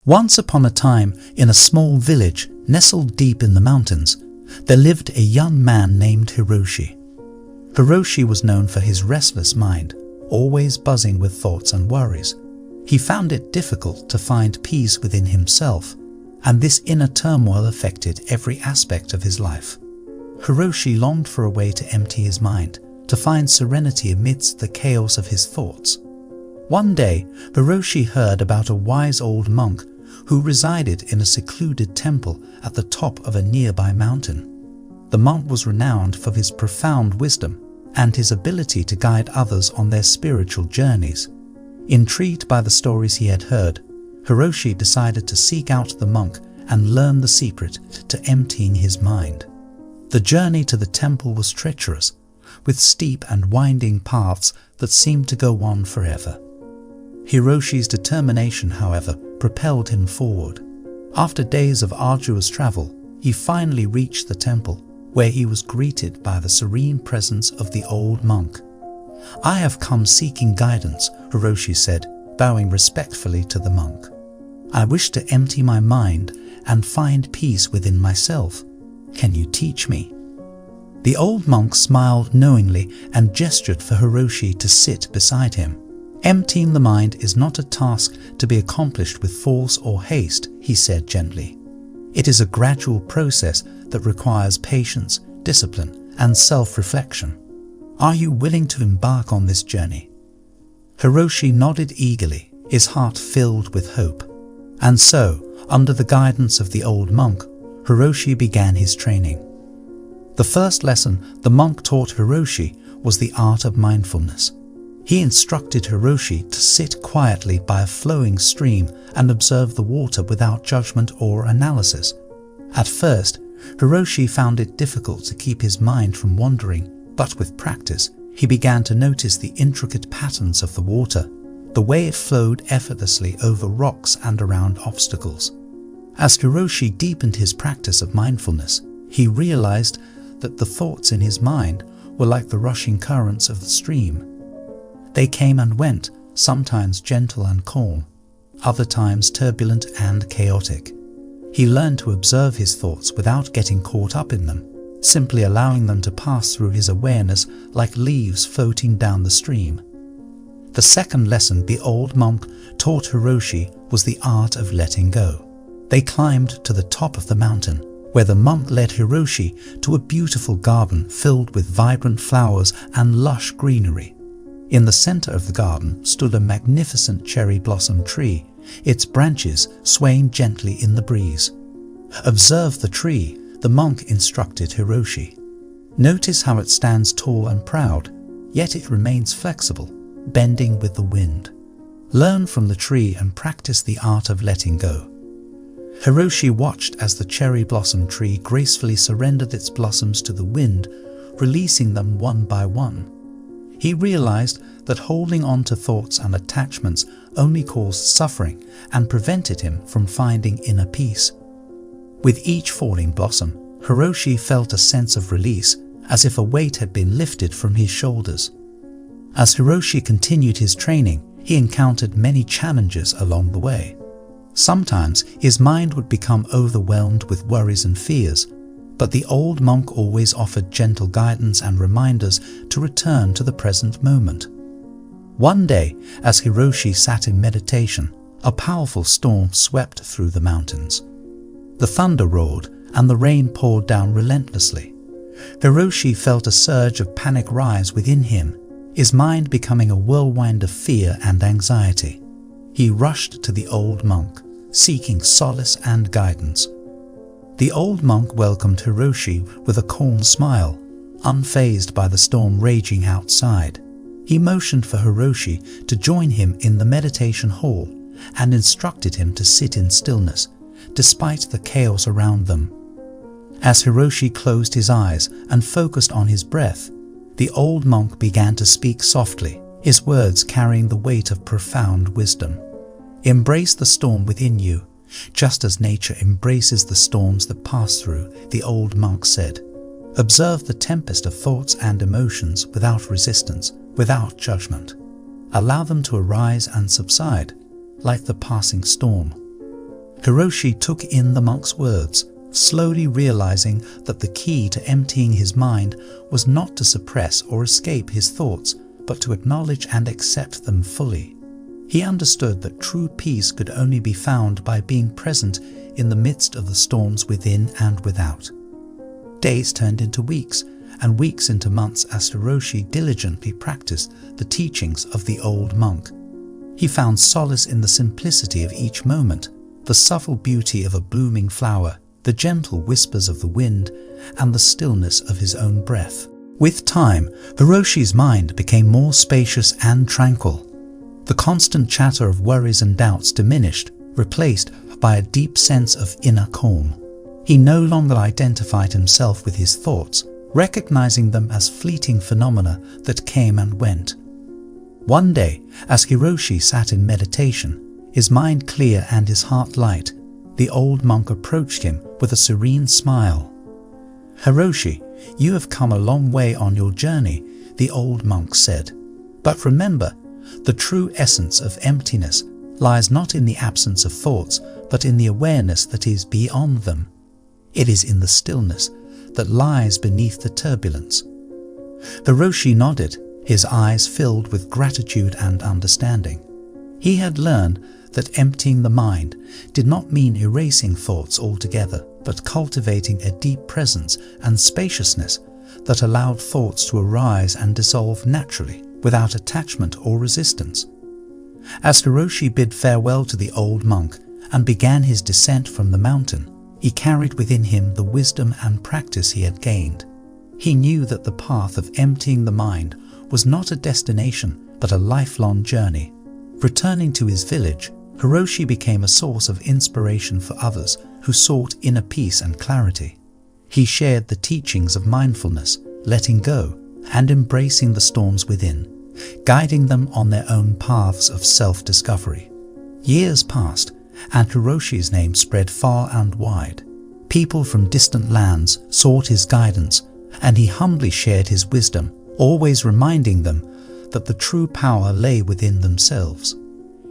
Once upon a time, in a small village nestled deep in the mountains, there lived a young man named Hiroshi. Hiroshi was known for his restless mind, always buzzing with thoughts and worries. He found it difficult to find peace within himself, and this inner turmoil affected every aspect of his life. Hiroshi longed for a way to empty his mind, to find serenity amidst the chaos of his thoughts. One day, Hiroshi heard about a wise old monk who resided in a secluded temple at the top of a nearby mountain. The monk was renowned for his profound wisdom and his ability to guide others on their spiritual journeys. Intrigued by the stories he had heard, Hiroshi decided to seek out the monk and learn the secret to emptying his mind. The journey to the temple was treacherous, with steep and winding paths that seemed to go on forever. Hiroshi's determination, however, propelled him forward. After days of arduous travel, he finally reached the temple, where he was greeted by the serene presence of the old monk. "I have come seeking guidance," Hiroshi said, bowing respectfully to the monk. "I wish to empty my mind and find peace within myself. Can you teach me?" The old monk smiled knowingly and gestured for Hiroshi to sit beside him. "Emptying the mind is not a task to be accomplished with force or haste," he said gently. "It is a gradual process that requires patience, discipline, and self-reflection. Are you willing to embark on this journey?" Hiroshi nodded eagerly, his heart filled with hope. And so, under the guidance of the old monk, Hiroshi began his training. The first lesson the monk taught Hiroshi was the art of mindfulness. He instructed Hiroshi to sit quietly by a flowing stream and observe the water without judgment or analysis. At first, Hiroshi found it difficult to keep his mind from wandering, but with practice, he began to notice the intricate patterns of the water, the way it flowed effortlessly over rocks and around obstacles. As Hiroshi deepened his practice of mindfulness, he realized that the thoughts in his mind were like the rushing currents of the stream. They came and went, sometimes gentle and calm, other times turbulent and chaotic. He learned to observe his thoughts without getting caught up in them, simply allowing them to pass through his awareness like leaves floating down the stream. The second lesson the old monk taught Hiroshi was the art of letting go. They climbed to the top of the mountain, where the monk led Hiroshi to a beautiful garden filled with vibrant flowers and lush greenery. In the center of the garden stood a magnificent cherry blossom tree, its branches swaying gently in the breeze. "Observe the tree," the monk instructed Hiroshi. "Notice how it stands tall and proud, yet it remains flexible, bending with the wind. Learn from the tree and practice the art of letting go." Hiroshi watched as the cherry blossom tree gracefully surrendered its blossoms to the wind, releasing them one by one. He realized that holding on to thoughts and attachments only caused suffering and prevented him from finding inner peace. With each falling blossom, Hiroshi felt a sense of release, as if a weight had been lifted from his shoulders. As Hiroshi continued his training, he encountered many challenges along the way. Sometimes his mind would become overwhelmed with worries and fears, but the old monk always offered gentle guidance and reminders to return to the present moment. One day, as Hiroshi sat in meditation, a powerful storm swept through the mountains. The thunder roared and the rain poured down relentlessly. Hiroshi felt a surge of panic rise within him, his mind becoming a whirlwind of fear and anxiety. He rushed to the old monk, seeking solace and guidance. The old monk welcomed Hiroshi with a calm smile, unfazed by the storm raging outside. He motioned for Hiroshi to join him in the meditation hall and instructed him to sit in stillness, despite the chaos around them. As Hiroshi closed his eyes and focused on his breath, the old monk began to speak softly, his words carrying the weight of profound wisdom. "Embrace the storm within you, just as nature embraces the storms that pass through," the old monk said. "Observe the tempest of thoughts and emotions without resistance, without judgment. Allow them to arise and subside, like the passing storm. Hiroshi took in the monk's words, slowly realizing that the key to emptying his mind was not to suppress or escape his thoughts, but to acknowledge and accept them fully. He understood that true peace could only be found by being present in the midst of the storms within and without. Days turned into weeks, and weeks into months as Hiroshi diligently practiced the teachings of the old monk. He found solace in the simplicity of each moment, the subtle beauty of a blooming flower, the gentle whispers of the wind, and the stillness of his own breath. With time, Hiroshi's mind became more spacious and tranquil. The constant chatter of worries and doubts diminished, replaced by a deep sense of inner calm. He no longer identified himself with his thoughts, recognizing them as fleeting phenomena that came and went. One day, as Hiroshi sat in meditation, his mind clear and his heart light, the old monk approached him with a serene smile. "Hiroshi, you have come a long way on your journey," the old monk said. "But remember, the true essence of emptiness lies not in the absence of thoughts, but in the awareness that is beyond them. It is in the stillness that lies beneath the turbulence." Hiroshi nodded, his eyes filled with gratitude and understanding. He had learned that emptying the mind did not mean erasing thoughts altogether, but cultivating a deep presence and spaciousness that allowed thoughts to arise and dissolve naturally, without attachment or resistance. As Hiroshi bid farewell to the old monk and began his descent from the mountain, he carried within him the wisdom and practice he had gained. He knew that the path of emptying the mind was not a destination, but a lifelong journey. Returning to his village, Hiroshi became a source of inspiration for others who sought inner peace and clarity. He shared the teachings of mindfulness, letting go, and embracing the storms within, guiding them on their own paths of self-discovery. Years passed, and Hiroshi's name spread far and wide. People from distant lands sought his guidance, and he humbly shared his wisdom, always reminding them that the true power lay within themselves.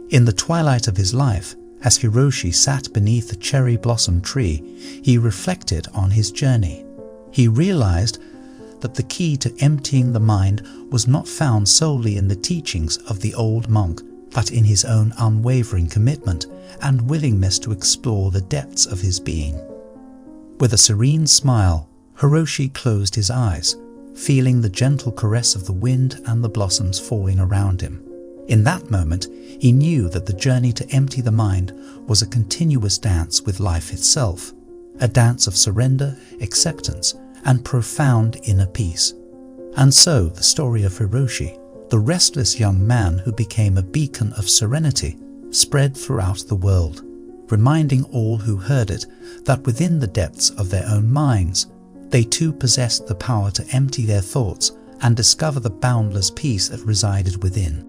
In the twilight of his life, as Hiroshi sat beneath the cherry blossom tree, he reflected on his journey. He realized that the key to emptying the mind was not found solely in the teachings of the old monk, but in his own unwavering commitment and willingness to explore the depths of his being. With a serene smile, Hiroshi closed his eyes, feeling the gentle caress of the wind and the blossoms falling around him. In that moment, he knew that the journey to empty the mind was a continuous dance with life itself, a dance of surrender, acceptance, and profound inner peace. And so the story of Hiroshi, the restless young man who became a beacon of serenity, spread throughout the world, reminding all who heard it that within the depths of their own minds, they too possessed the power to empty their thoughts and discover the boundless peace that resided within.